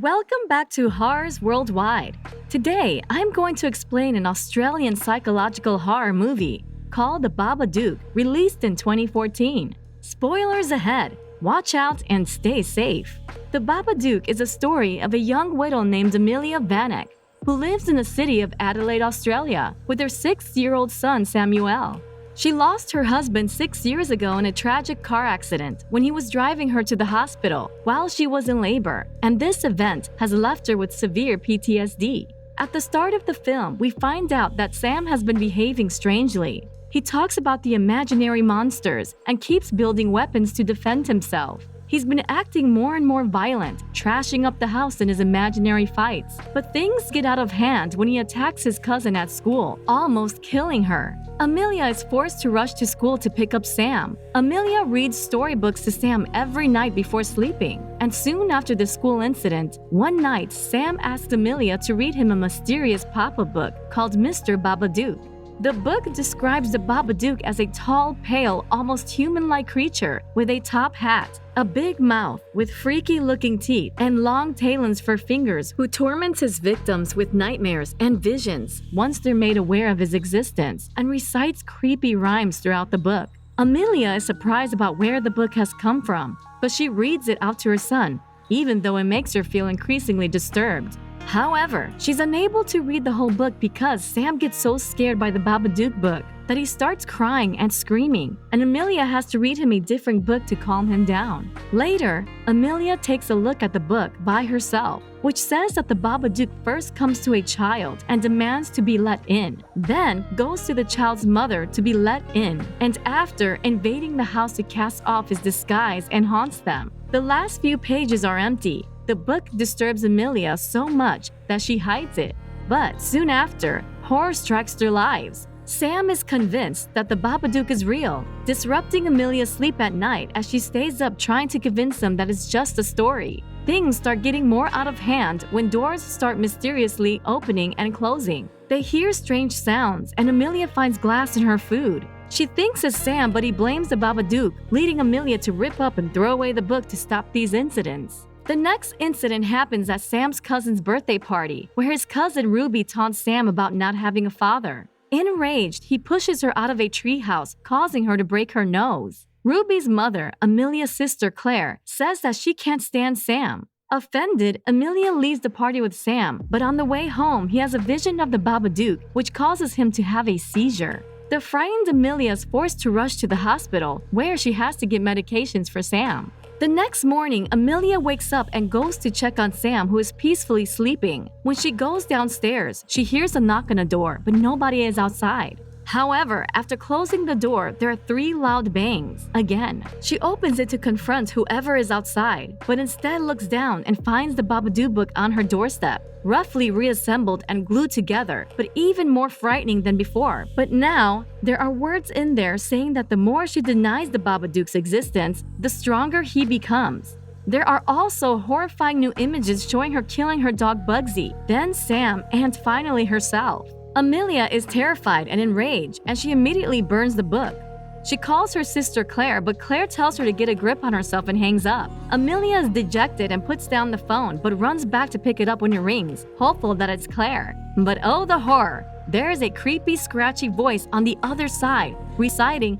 Welcome back to Horrors Worldwide. Today, I'm going to explain an Australian psychological horror movie called The Babadook, released in 2014. Spoilers ahead, watch out and stay safe. The Babadook is a story of a young widow named Amelia Vanek, who lives in the city of Adelaide, Australia, with her 6-year-old son Samuel. She lost her husband 6 years ago in a tragic car accident when he was driving her to the hospital while she was in labor, and this event has left her with severe PTSD. At the start of the film, we find out that Sam has been behaving strangely. He talks about the imaginary monsters and keeps building weapons to defend himself. He's been acting more and more violent, trashing up the house in his imaginary fights. But things get out of hand when he attacks his cousin at school, almost killing her. Amelia is forced to rush to school to pick up Sam. Amelia reads storybooks to Sam every night before sleeping. And soon after the school incident, one night Sam asked Amelia to read him a mysterious pop-up book called Mister Babadook. The book describes the Babadook as a tall, pale, almost human-like creature with a top hat, a big mouth with freaky-looking teeth, and long talons for fingers, who torments his victims with nightmares and visions once they're made aware of his existence, and recites creepy rhymes throughout the book. Amelia is surprised about where the book has come from, but she reads it out to her son, even though it makes her feel increasingly disturbed. However, she's unable to read the whole book because Sam gets so scared by the Babadook book that he starts crying and screaming, and Amelia has to read him a different book to calm him down. Later, Amelia takes a look at the book by herself, which says that the Babadook first comes to a child and demands to be let in, then goes to the child's mother to be let in, and after invading the house to cast off his disguise and haunts them. The last few pages are empty. The book disturbs Amelia so much that she hides it. But soon after, horror strikes their lives. Sam is convinced that the Babadook is real, disrupting Amelia's sleep at night as she stays up trying to convince him that it's just a story. Things start getting more out of hand when doors start mysteriously opening and closing. They hear strange sounds, and Amelia finds glass in her food. She thinks it's Sam, but he blames the Babadook, leading Amelia to rip up and throw away the book to stop these incidents. The next incident happens at Sam's cousin's birthday party, where his cousin Ruby taunts Sam about not having a father. Enraged, he pushes her out of a treehouse, causing her to break her nose. Ruby's mother, Amelia's sister Claire, says that she can't stand Sam. Offended, Amelia leaves the party with Sam, but on the way home, he has a vision of the Babadook, which causes him to have a seizure. The frightened Amelia is forced to rush to the hospital, where she has to get medications for Sam. The next morning, Amelia wakes up and goes to check on Sam, who is peacefully sleeping. When she goes downstairs, she hears a knock on the door, but nobody is outside. However, after closing the door, there are 3 loud bangs. Again, she opens it to confront whoever is outside, but instead looks down and finds the Babadook book on her doorstep, roughly reassembled and glued together, but even more frightening than before. But now, there are words in there saying that the more she denies the Babadook's existence, the stronger he becomes. There are also horrifying new images showing her killing her dog Bugsy, then Sam, and finally herself. Amelia is terrified and enraged, and she immediately burns the book. She calls her sister Claire, but Claire tells her to get a grip on herself and hangs up. Amelia is dejected and puts down the phone, but runs back to pick it up when it rings, hopeful that it's Claire. But oh, the horror! There is a creepy, scratchy voice on the other side, reciting,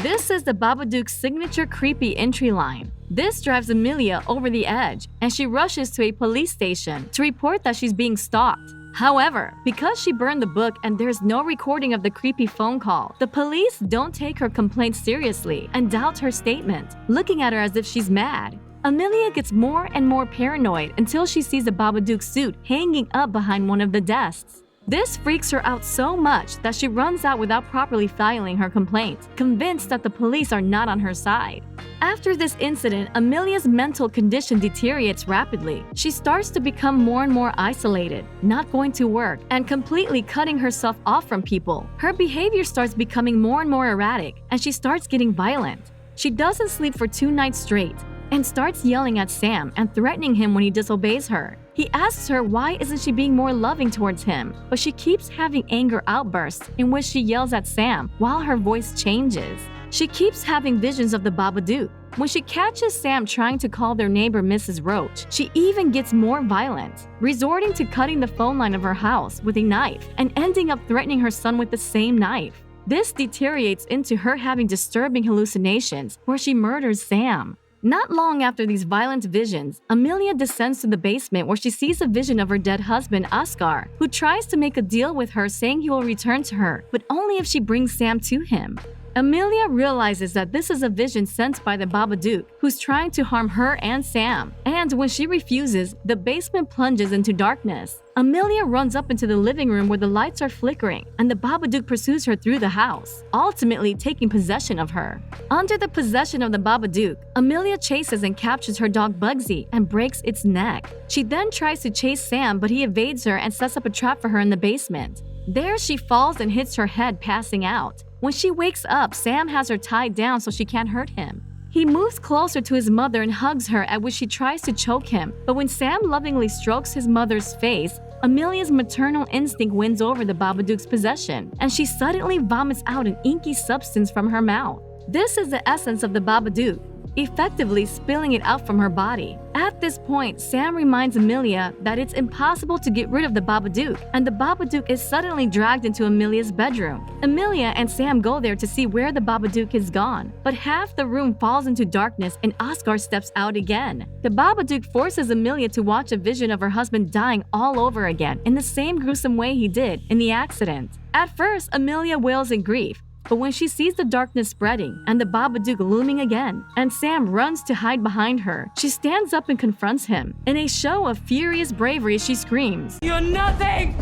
This is the Babadook's signature creepy entry line. This drives Amelia over the edge, and she rushes to a police station to report that she's being stalked. However, because she burned the book and there's no recording of the creepy phone call, the police don't take her complaint seriously and doubt her statement, looking at her as if she's mad. Amelia gets more and more paranoid until she sees the Babadook suit hanging up behind one of the desks. This freaks her out so much that she runs out without properly filing her complaint, convinced that the police are not on her side. After this incident, Amelia's mental condition deteriorates rapidly. She starts to become more and more isolated, not going to work, and completely cutting herself off from people. Her behavior starts becoming more and more erratic, and she starts getting violent. She doesn't sleep for 2 nights straight, and starts yelling at Sam and threatening him when he disobeys her. He asks her why isn't she being more loving towards him, but she keeps having anger outbursts in which she yells at Sam while her voice changes. She keeps having visions of the Babadook. When she catches Sam trying to call their neighbor Mrs. Roach, she even gets more violent, resorting to cutting the phone line of her house with a knife and ending up threatening her son with the same knife. This deteriorates into her having disturbing hallucinations where she murders Sam. Not long after these violent visions, Amelia descends to the basement where she sees a vision of her dead husband, Oscar, who tries to make a deal with her saying he will return to her, but only if she brings Sam to him. Amelia realizes that this is a vision sent by the Babadook, who's trying to harm her and Sam. And when she refuses, the basement plunges into darkness. Amelia runs up into the living room where the lights are flickering, and the Babadook pursues her through the house, ultimately taking possession of her. Under the possession of the Babadook, Amelia chases and captures her dog Bugsy and breaks its neck. She then tries to chase Sam, but he evades her and sets up a trap for her in the basement. There, she falls and hits her head, passing out. When she wakes up, Sam has her tied down so she can't hurt him. He moves closer to his mother and hugs her, at which she tries to choke him, but when Sam lovingly strokes his mother's face, Amelia's maternal instinct wins over the Babadook's possession, and she suddenly vomits out an inky substance from her mouth. This is the essence of the Babadook, effectively spilling it out from her body. At this point, Sam reminds Amelia that it's impossible to get rid of the Babadook, and the Babadook is suddenly dragged into Amelia's bedroom. Amelia and Sam go there to see where the Babadook is gone, but half the room falls into darkness and Oscar steps out again. The Babadook forces Amelia to watch a vision of her husband dying all over again in the same gruesome way he did in the accident. At first, Amelia wails in grief, but when she sees the darkness spreading and the Babadook looming again, and Sam runs to hide behind her, she stands up and confronts him. In a show of furious bravery, she screams, "You're nothing!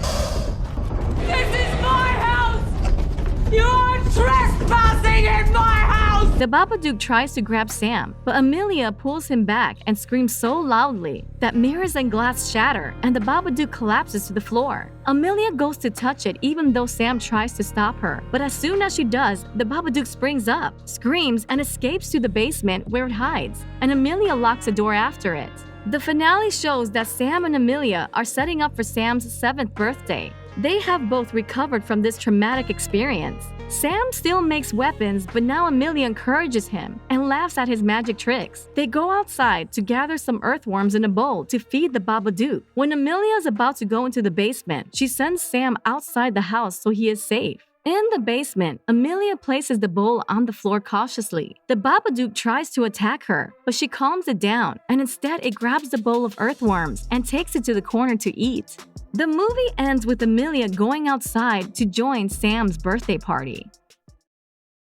This is my house! You're trespassing in my house!" The Babadook tries to grab Sam, but Amelia pulls him back and screams so loudly that mirrors and glass shatter and the Babadook collapses to the floor. Amelia goes to touch it even though Sam tries to stop her, but as soon as she does, the Babadook springs up, screams, and escapes to the basement where it hides, and Amelia locks the door after it. The finale shows that Sam and Amelia are setting up for Sam's 7th birthday. They have both recovered from this traumatic experience. Sam still makes weapons, but now Amelia encourages him and laughs at his magic tricks. They go outside to gather some earthworms in a bowl to feed the Babadook. When Amelia is about to go into the basement, she sends Sam outside the house so he is safe. In the basement, Amelia places the bowl on the floor cautiously. The Babadook tries to attack her, but she calms it down, and instead it grabs the bowl of earthworms and takes it to the corner to eat. The movie ends with Amelia going outside to join Sam's birthday party.